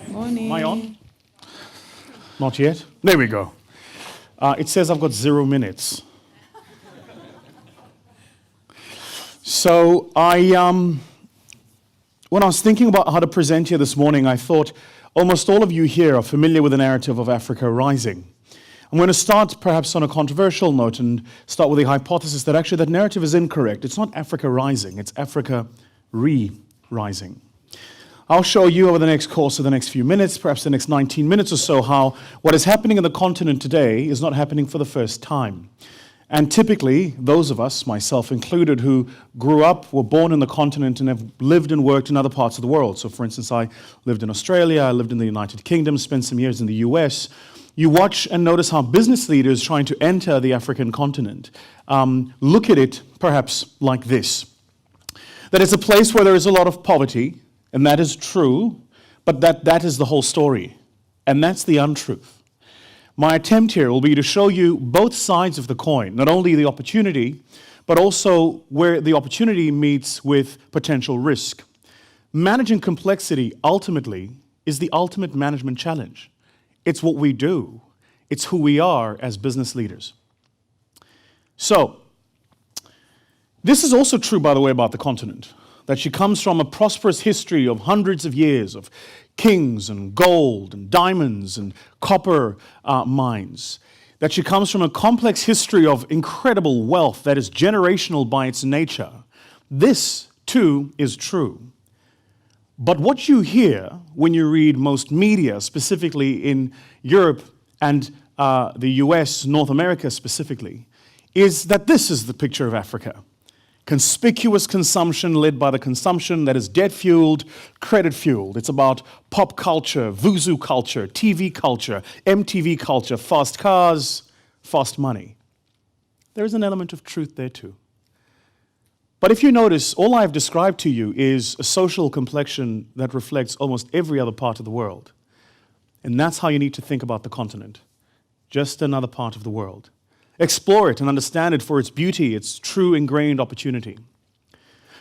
Morning. Am I on? Not yet? There we go. It says I've got 0 minutes. So when I was thinking about how to present here this morning, I thought almost all of you here are familiar with the narrative of Africa rising. I'm going to start perhaps on a controversial note and start with the hypothesis that actually that narrative is incorrect. It's not Africa rising, it's Africa re-rising. I'll show you over the next course of the next few minutes, perhaps the next 19 minutes or so, how what is happening in the continent today is not happening for the first time. And typically, those of us, myself included, who grew up, were born in the continent and have lived and worked in other parts of the world. So for instance, I lived in Australia, I lived in the United Kingdom, spent some years in the US. You watch and notice how business leaders trying to enter the African continent look at it perhaps like this. That it's a place where there is a lot of poverty, and that is true, but that is the whole story. And that's the untruth. My attempt here will be to show you both sides of the coin, not only the opportunity, but also where the opportunity meets with potential risk. Managing complexity, ultimately, is the ultimate management challenge. It's what we do. It's who we are as business leaders. So, this is also true, by the way, about the continent, that she comes from a prosperous history of hundreds of years of kings and gold and diamonds and copper mines, that she comes from a complex history of incredible wealth that is generational by its nature. This, too, is true. But what you hear when you read most media, specifically in Europe and the US, North America specifically, is that this is the picture of Africa. Conspicuous consumption led by the consumption that is debt-fueled, credit-fueled. It's about pop culture, Vusi culture, TV culture, MTV culture, fast cars, fast money. There is an element of truth there too. But if you notice, all I've described to you is a social complexion that reflects almost every other part of the world. And that's how you need to think about the continent. Just another part of the world. Explore it and understand it for its beauty, its true ingrained opportunity.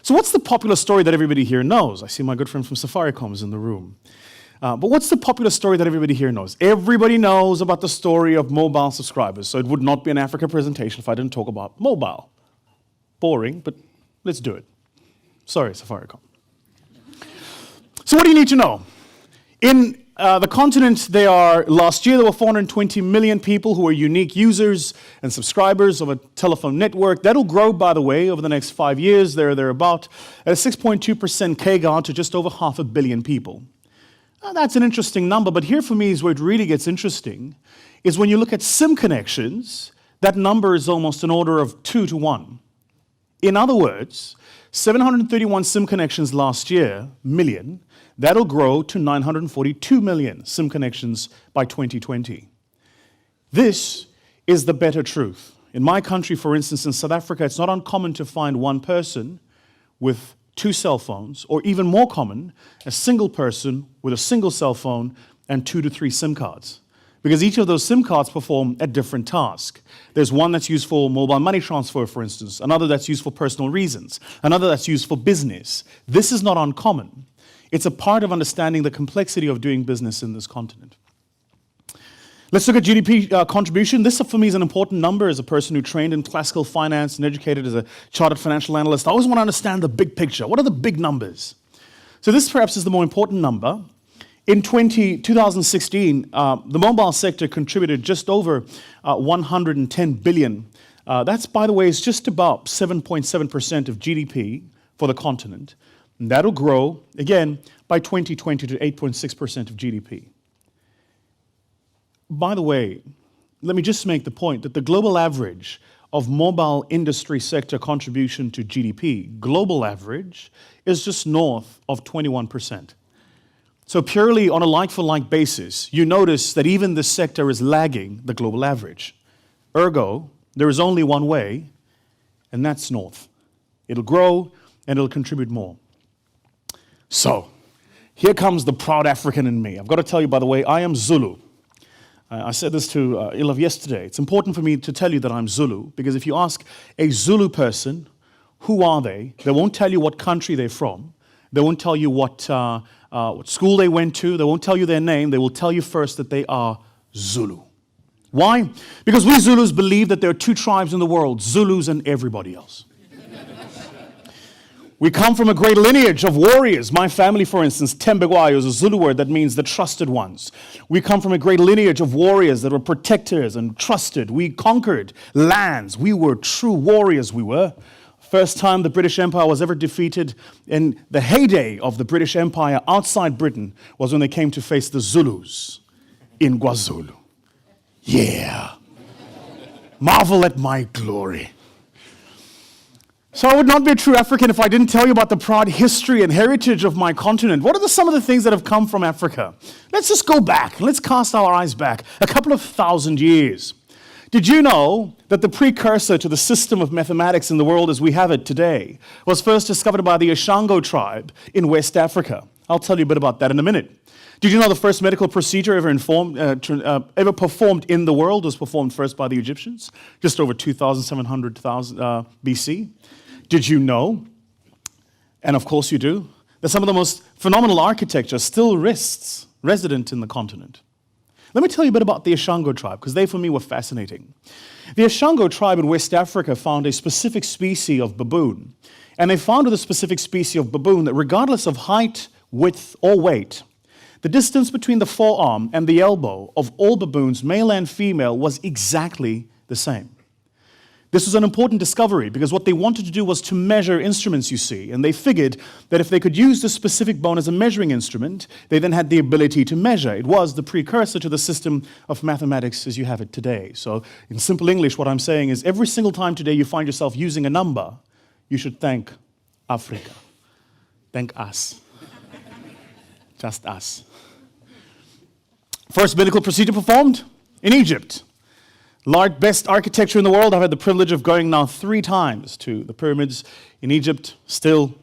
So what's the popular story that everybody here knows? I see my good friend from Safaricom is in the room. But what's the popular story that everybody here knows? Everybody knows about the story of mobile subscribers, so it would not be an Africa presentation if I didn't talk about mobile. Boring, but let's do it. Sorry, Safaricom. So what do you need to know? In the continent, last year there were 420 million people who were unique users and subscribers of a telephone network. That'll grow, by the way, over the next 5 years, they're about at a 6.2% CAGR to just over 500 million people. Now, that's an interesting number, but here for me is where it really gets interesting, is when you look at SIM connections, that number is almost an order of 2 to 1. In other words, 731 SIM connections last year, million, that'll grow to 942 million SIM connections by 2020. This is the better truth. In my country, for instance, in South Africa, it's not uncommon to find one person with 2 cell phones, or even more common, a single person with a single cell phone and 2 to 3 SIM cards. Because each of those SIM cards perform a different task. There's one that's used for mobile money transfer, for instance, another that's used for personal reasons, another that's used for business. This is not uncommon. It's a part of understanding the complexity of doing business in this continent. Let's look at GDP contribution. This, for me, is an important number as a person who trained in classical finance and educated as a chartered financial analyst. I always want to understand the big picture. What are the big numbers? So this perhaps is the more important number. In 2016, the mobile sector contributed just over 110 billion. That's, by the way, is just about 7.7% of GDP for the continent. And that'll grow, again, by 2020 to 8.6% of GDP. By the way, let me just make the point that the global average of mobile industry sector contribution to GDP, global average, is just north of 21%. So purely on a like-for-like basis, you notice that even this sector is lagging the global average. Ergo, there is only one way, and that's north. It'll grow, and it'll contribute more. So, here comes the proud African in me. I've got to tell you, by the way, I am Zulu. I said this to Ilav yesterday. It's important for me to tell you that I'm Zulu, because if you ask a Zulu person, who are they won't tell you what country they're from. They won't tell you what what school they went to. They won't tell you their name. They will tell you first that they are Zulu. Why? Because we Zulus believe that there are two tribes in the world, Zulus and everybody else. We come from a great lineage of warriors. My family, for instance, Tembegwayo is a Zulu word that means the trusted ones. We come from a great lineage of warriors that were protectors and trusted. We conquered lands. We were true warriors, we were. First time the British Empire was ever defeated in the heyday of the British Empire outside Britain was when they came to face the Zulus in KwaZulu. Yeah. Marvel at my glory. So I would not be a true African if I didn't tell you about the proud history and heritage of my continent. What are some of the things that have come from Africa? Let's just go back. Let's cast our eyes back a couple of thousand years. Did you know that the precursor to the system of mathematics in the world as we have it today was first discovered by the Ashango tribe in West Africa? I'll tell you a bit about that in a minute. Did you know the first medical procedure ever performed in the world was performed first by the Egyptians, just over 2,700 BC? Did you know, and of course you do, that some of the most phenomenal architecture still rests resident in the continent? Let me tell you a bit about the Ashango tribe, because they, for me, were fascinating. The Ashango tribe in West Africa found a specific species of baboon, and they found with a specific species of baboon that regardless of height, width, or weight, the distance between the forearm and the elbow of all baboons, male and female, was exactly the same. This was an important discovery because what they wanted to do was to measure instruments, you see, and they figured that if they could use this specific bone as a measuring instrument, they then had the ability to measure. It was the precursor to the system of mathematics as you have it today. So in simple English, what I'm saying is every single time today you find yourself using a number, you should thank Africa. Thank us. Just us. First medical procedure performed in Egypt. Best architecture in the world. I've had the privilege of going now 3 times to the pyramids in Egypt still.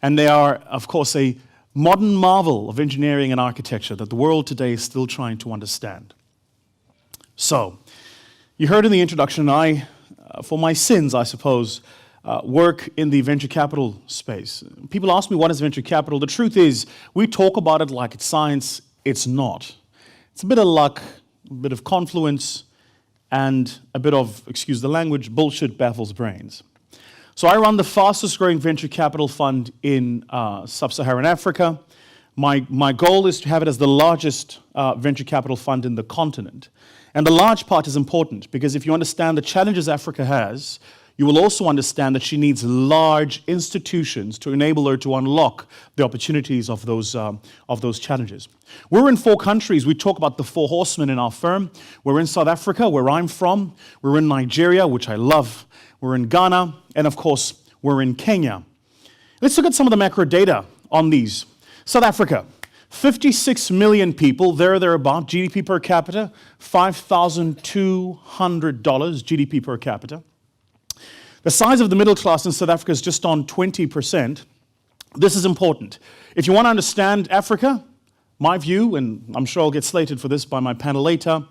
And they are, of course, a modern marvel of engineering and architecture that the world today is still trying to understand. So, you heard in the introduction, I, for my sins, I suppose, work in the venture capital space. People ask me, what is venture capital? The truth is, we talk about it like it's science. It's not. It's a bit of luck, a bit of confluence, and a bit of, excuse the language, bullshit baffles brains. So I run the fastest growing venture capital fund in sub-Saharan Africa. My goal is to have it as the largest venture capital fund in the continent. And the large part is important because if you understand the challenges Africa has, you will also understand that she needs large institutions to enable her to unlock the opportunities of those challenges. We're in 4 countries. We talk about the 4 horsemen in our firm. We're in South Africa, where I'm from. We're in Nigeria, which I love. We're in Ghana. And of course, we're in Kenya. Let's look at some of the macro data on these. South Africa, 56 million people, thereabout, GDP per capita, $5,200 GDP per capita. The size of the middle class in South Africa is just on 20%. This is important. If you want to understand Africa, my view, and I'm sure I'll get slated for this by my panel later,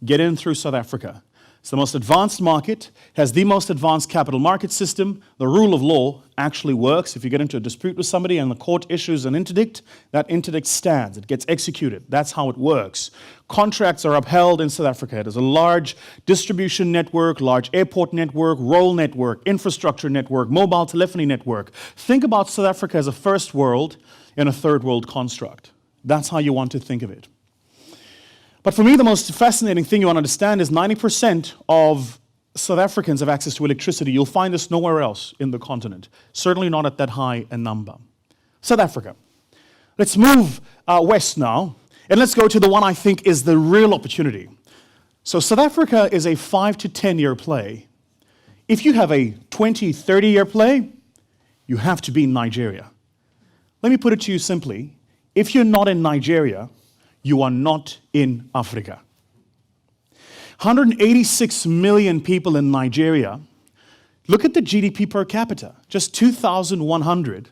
get in through South Africa. It's the most advanced market, has the most advanced capital market system. The rule of law actually works. If you get into a dispute with somebody and the court issues an interdict, that interdict stands. It gets executed. That's how it works. Contracts are upheld in South Africa. It is a large distribution network, large airport network, rail network, infrastructure network, mobile telephony network. Think about South Africa as a first world in a third world construct. That's how you want to think of it. But for me, the most fascinating thing you want to understand is 90% of South Africans have access to electricity. You'll find this nowhere else in the continent. Certainly not at that high a number. South Africa. Let's move west now, and let's go to the one I think is the real opportunity. So South Africa is a 5 to 10 year play. If you have a 20, 30 year play, you have to be in Nigeria. Let me put it to you simply. If you're not in Nigeria, you are not in Africa. 186 million people in Nigeria. Look at the GDP per capita, just 2,100.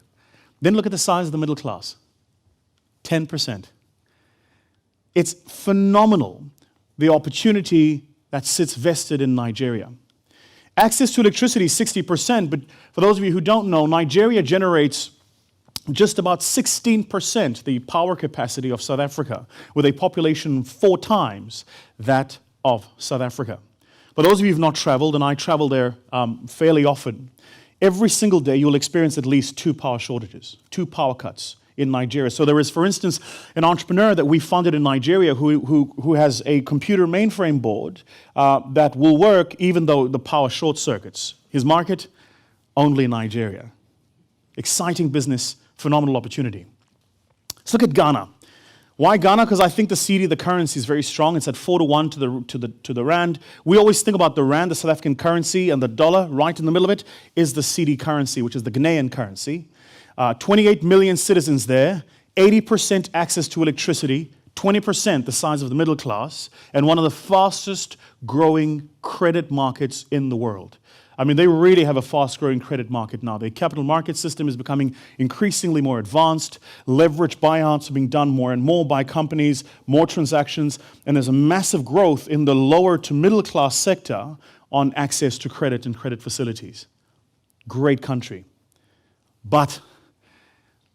Then look at the size of the middle class, 10%. It's phenomenal, the opportunity that sits vested in Nigeria. Access to electricity, 60%, but for those of you who don't know, Nigeria generates just about 16% the power capacity of South Africa, with a population 4 times that of South Africa. For those of you who have not traveled, and I travel there fairly often, every single day you'll experience at least 2 power shortages, 2 power cuts in Nigeria. So there is, for instance, an entrepreneur that we funded in Nigeria who has a computer mainframe board that will work even though the power short circuits. His market, only Nigeria. Exciting business, phenomenal opportunity. Let's look at Ghana. Why Ghana? Because I think the cedi, the currency, is very strong. It's at 4-1 to the rand. We always think about the rand, the South African currency, and the dollar. Right in the middle of it is the cedi currency, which is the Ghanaian currency. 28 million citizens there, 80% access to electricity, 20% the size of the middle class, and one of the fastest growing credit markets in the world. I mean, they really have a fast-growing credit market now. Their capital market system is becoming increasingly more advanced. Leverage buyouts are being done more and more by companies, more transactions, and there's a massive growth in the lower to middle class sector on access to credit and credit facilities. Great country. But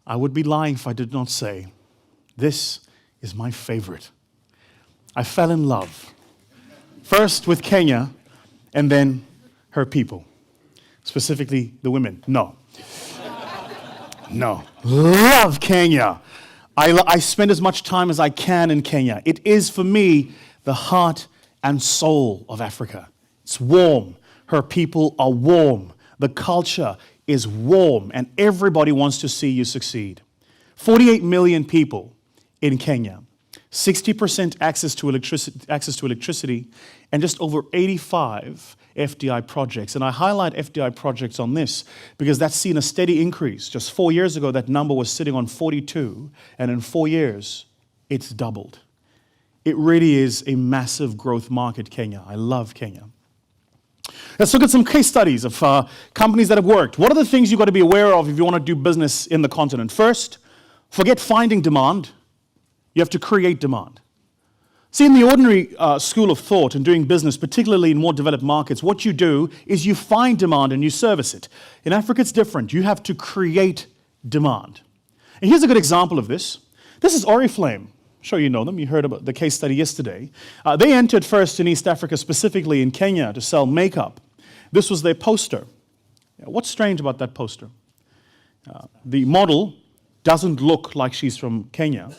I would be lying if I did not say, this is my favorite. I fell in love, first with Kenya, and then her people, specifically the women. No. Love Kenya. I spend as much time as I can in Kenya. It is, for me, the heart and soul of Africa. It's warm. Her people are warm. The culture is warm, and everybody wants to see you succeed. 48 million people in Kenya. 60% access to electricity, and just over 85 FDI projects. And I highlight FDI projects on this because that's seen a steady increase. Just 4 years ago, that number was sitting on 42, and in 4 years, it's doubled. It really is a massive growth market, Kenya. I love Kenya. Let's look at some case studies of companies that have worked. What are the things you've got to be aware of if you want to do business in the continent? First, forget finding demand. You have to create demand. See, in the ordinary school of thought in doing business, particularly in more developed markets, what you do is you find demand and you service it. In Africa, it's different. You have to create demand. And here's a good example of this. This is Oriflame. I'm sure you know them. You heard about the case study yesterday. They entered first in East Africa, specifically in Kenya, to sell makeup. This was their poster. What's strange about that poster? The model doesn't look like she's from Kenya,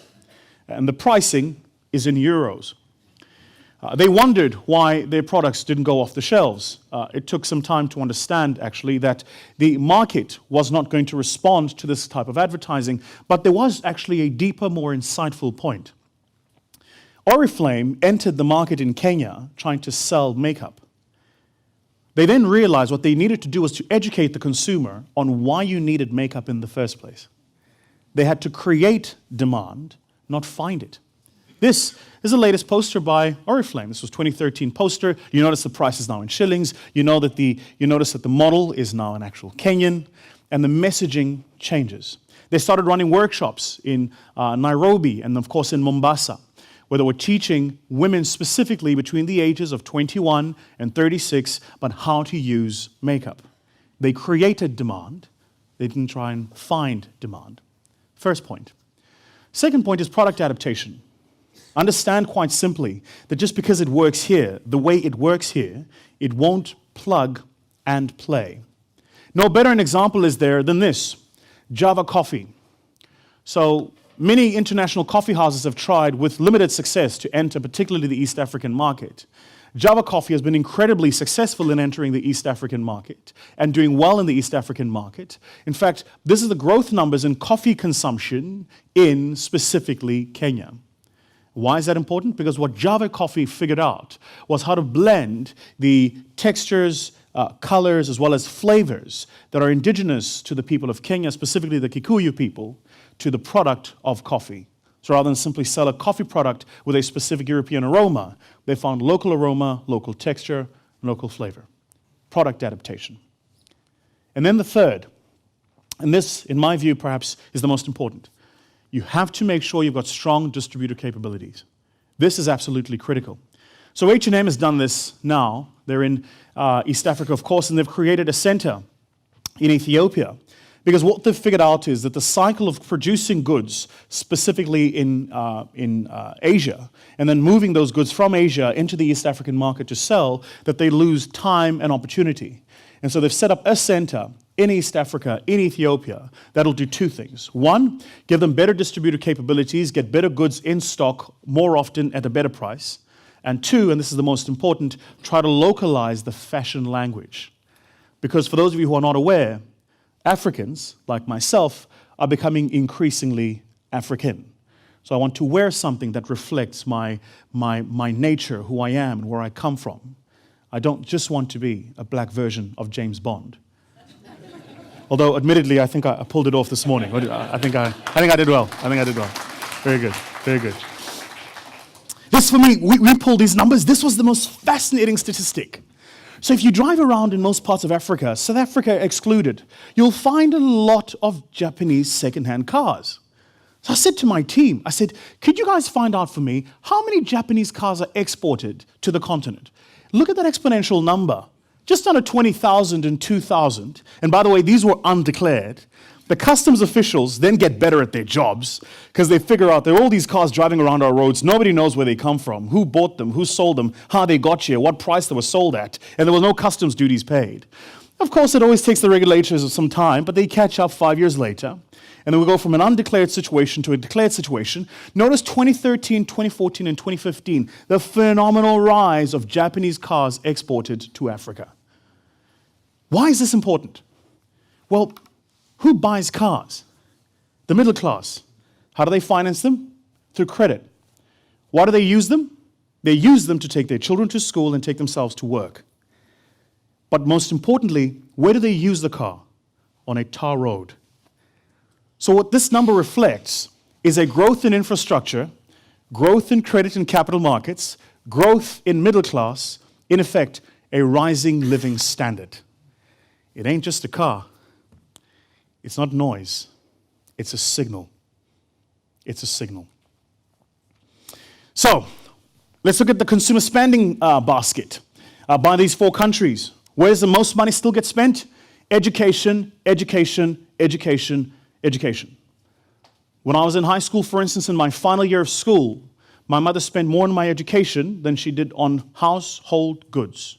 and the pricing is in euros. They wondered why their products didn't go off the shelves. It took some time to understand, actually, that the market was not going to respond to this type of advertising, but there was actually a deeper, more insightful point. Oriflame entered the market in Kenya trying to sell makeup. They then realized what they needed to do was to educate the consumer on why you needed makeup in the first place. They had to create demand, not find it. This is the latest poster by Oriflame. This was 2013 poster. You notice the price is now in shillings. You notice that the model is now an actual Kenyan, and the messaging changes. They started running workshops in Nairobi and, of course, in Mombasa, where they were teaching women specifically between the ages of 21 and 36 about how to use makeup. They created demand. They didn't try and find demand. First point. Second point is product adaptation. Understand quite simply that just because it works here, the way it works here, it won't plug and play. No better an example is there than this, Java Coffee. So many international coffee houses have tried with limited success to enter particularly the East African market. Java Coffee has been incredibly successful in entering the East African market and doing well in the East African market. In fact, this is the growth numbers in coffee consumption in specifically Kenya. Why is that important? Because what Java Coffee figured out was how to blend the textures, colors, as well as flavors that are indigenous to the people of Kenya, specifically the Kikuyu people, to the product of coffee. So rather than simply sell a coffee product with a specific European aroma, they found local aroma, local texture, local flavor. Product adaptation. And then the third, and this, in my view, perhaps is the most important. You have to make sure you've got strong distributor capabilities. This is absolutely critical. So H&M has done this now. They're in East Africa, of course, and they've created a center in Ethiopia Because what they've figured out is that the cycle of producing goods, specifically in Asia, and then moving those goods from Asia into the East African market to sell, that they lose time and opportunity. And so they've set up a center in East Africa, in Ethiopia, that'll do two things. One, give them better distributor capabilities, get better goods in stock more often at a better price. And two, and this is the most important, try to localize the fashion language. Because for those of you who are not aware, Africans, like myself, are becoming increasingly African. So I want to wear something that reflects my nature, who I am, and where I come from. I don't just want to be a black version of James Bond. Although, admittedly, I think I pulled it off this morning. I think I did well. Very good, very good. This, for me, we pulled these numbers. This was the most fascinating statistic. So if you drive around in most parts of Africa, South Africa excluded, you'll find a lot of Japanese second-hand cars. So I said to my team, I said, could you guys find out for me how many Japanese cars are exported to the continent? Look at that exponential number. Just under 20,000 and 2,000. And by the way, these were undeclared. The customs officials then get better at their jobs because they figure out there are all these cars driving around our roads. Nobody knows where they come from, who bought them, who sold them, how they got here, what price they were sold at, and there were no customs duties paid. Of course, it always takes the regulators some time, but they catch up 5 years later. And then we go from an undeclared situation to a declared situation. Notice 2013, 2014, and 2015, the phenomenal rise of Japanese cars exported to Africa. Why is this important? Well, who buys cars? The middle class. How do they finance them? Through credit. Why do they use them? They use them to take their children to school and take themselves to work. But most importantly, where do they use the car? On a tar road. So what this number reflects is a growth in infrastructure, growth in credit and capital markets, growth in middle class, in effect, a rising living standard. It ain't just a car. It's not noise. It's a signal. It's a signal. So, let's look at the consumer spending basket by these four countries. Where does the most money still get spent? Education, education, education, education. When I was in high school, for instance, in my final year of school, my mother spent more on my education than she did on household goods.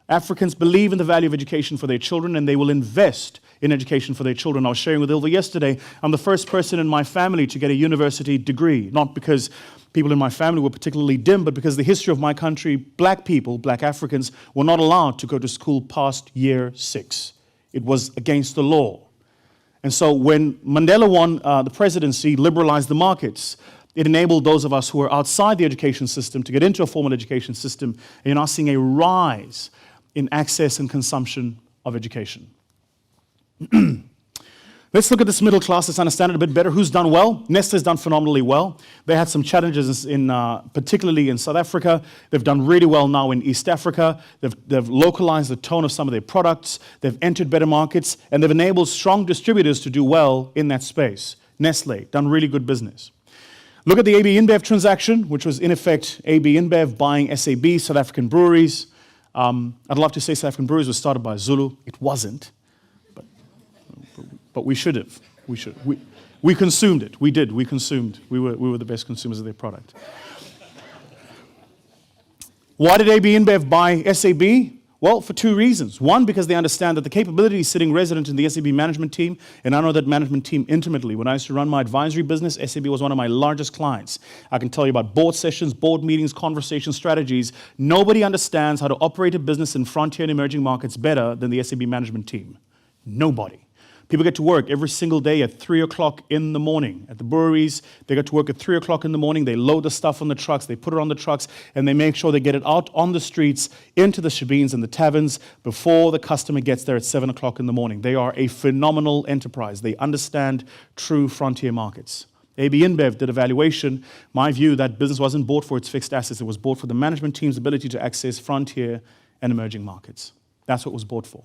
Africans believe in the value of education for their children, and they will invest in education for their children. I was sharing with Ilva yesterday, I'm the first person in my family to get a university degree, not because people in my family were particularly dim, but because the history of my country, black people, black Africans, were not allowed to go to school past year 6. It was against the law. And so when Mandela won the presidency, liberalized the markets, it enabled those of us who are outside the education system to get into a formal education system, and you're now seeing a rise in access and consumption of education. Let's look at this middle class. Let's understand it a bit better. Who's done well? Nestle's done phenomenally well. They had some challenges, particularly in South Africa. They've done really well now in East Africa. They've localized the tone of some of their products. They've entered better markets, and they've enabled strong distributors to do well in that space. Nestle, done really good business. Look at the AB InBev transaction, which was in effect AB InBev buying SAB, South African breweries. I'd love to say South African breweries was started by Zulu. It wasn't. But we should have. We consumed it. We did. We consumed. We were the best consumers of their product. Why did AB InBev buy SAB? Well, for two reasons. One, because they understand that the capability is sitting resident in the SAB management team, and I know that management team intimately. When I used to run my advisory business, SAB was one of my largest clients. I can tell you about board sessions, board meetings, conversations, strategies. Nobody understands how to operate a business in frontier and emerging markets better than the SAB management team. Nobody. People get to work every single day at 3 o'clock in the morning. At the breweries, they get to work at 3 o'clock in the morning. They load the stuff on the trucks. They put it on the trucks, and they make sure they get it out on the streets, into the shebeens and the taverns before the customer gets there at 7 o'clock in the morning. They are a phenomenal enterprise. They understand true frontier markets. AB InBev did a valuation. My view, that business wasn't bought for its fixed assets. It was bought for the management team's ability to access frontier and emerging markets. That's what it was bought for.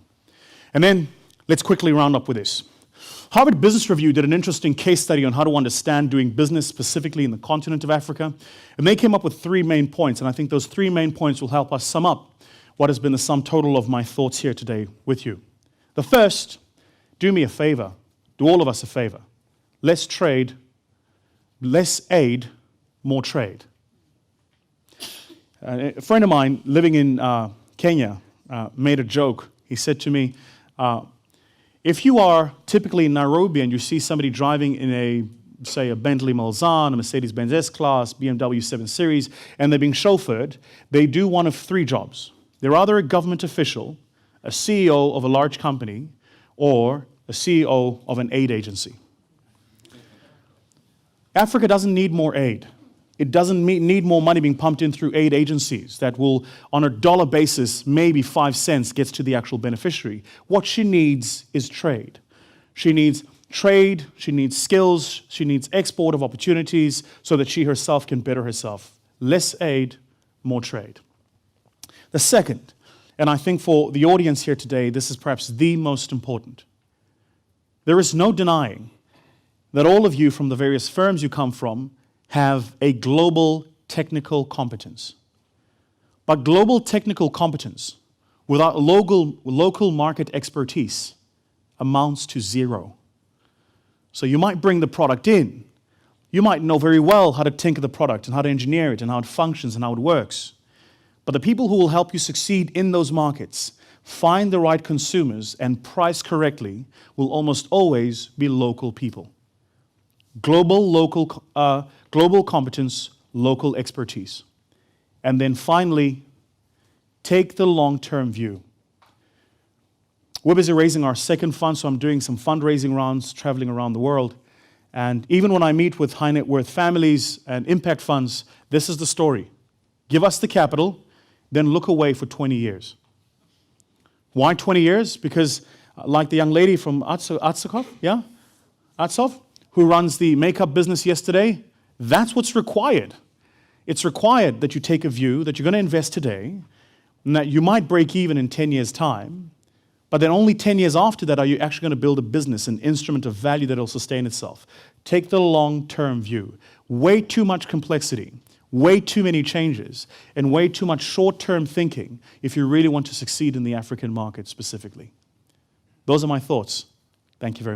And then, let's quickly round up with this. Harvard Business Review did an interesting case study on how to understand doing business specifically in the continent of Africa. And they came up with 3 main points. And I think those 3 main points will help us sum up what has been the sum total of my thoughts here today with you. The first, do me a favor, do all of us a favor. Less trade, less aid, more trade. A friend of mine living in Kenya made a joke. He said to me, if you are typically in Nairobi and you see somebody driving in say a Bentley Mulsanne, a Mercedes-Benz S-Class, BMW 7 Series, and they're being chauffeured, they do one of three jobs. They're either a government official, a CEO of a large company, or a CEO of an aid agency. Africa doesn't need more aid. It doesn't need more money being pumped in through aid agencies that will, on a dollar basis, maybe 5 cents gets to the actual beneficiary. What she needs is trade. She needs trade, she needs skills, she needs export of opportunities so that she herself can better herself. Less aid, more trade. The second, and I think for the audience here today, this is perhaps the most important. There is no denying that all of you from the various firms you come from have a global technical competence. But global technical competence without local market expertise amounts to zero. So you might bring the product in. You might know very well how to tinker the product and how to engineer it and how it functions and how it works. But the people who will help you succeed in those markets, find the right consumers and price correctly, will almost always be local people. Global competence, local expertise. And then finally, take the long-term view. We're busy raising our second fund, so I'm doing some fundraising rounds, traveling around the world. And even when I meet with high net worth families and impact funds, this is the story. Give us the capital, then look away for 20 years. Why 20 years? Because like the young lady from Atsov, who runs the makeup business yesterday, that's what's required. It's required that you take a view that you're going to invest today and that you might break even in 10 years' time, but then only 10 years after that are you actually going to build a business, an instrument of value that will sustain itself. Take the long-term view. Way too much complexity, way too many changes, and way too much short-term thinking if you really want to succeed in the African market specifically. Those are my thoughts. Thank you very much.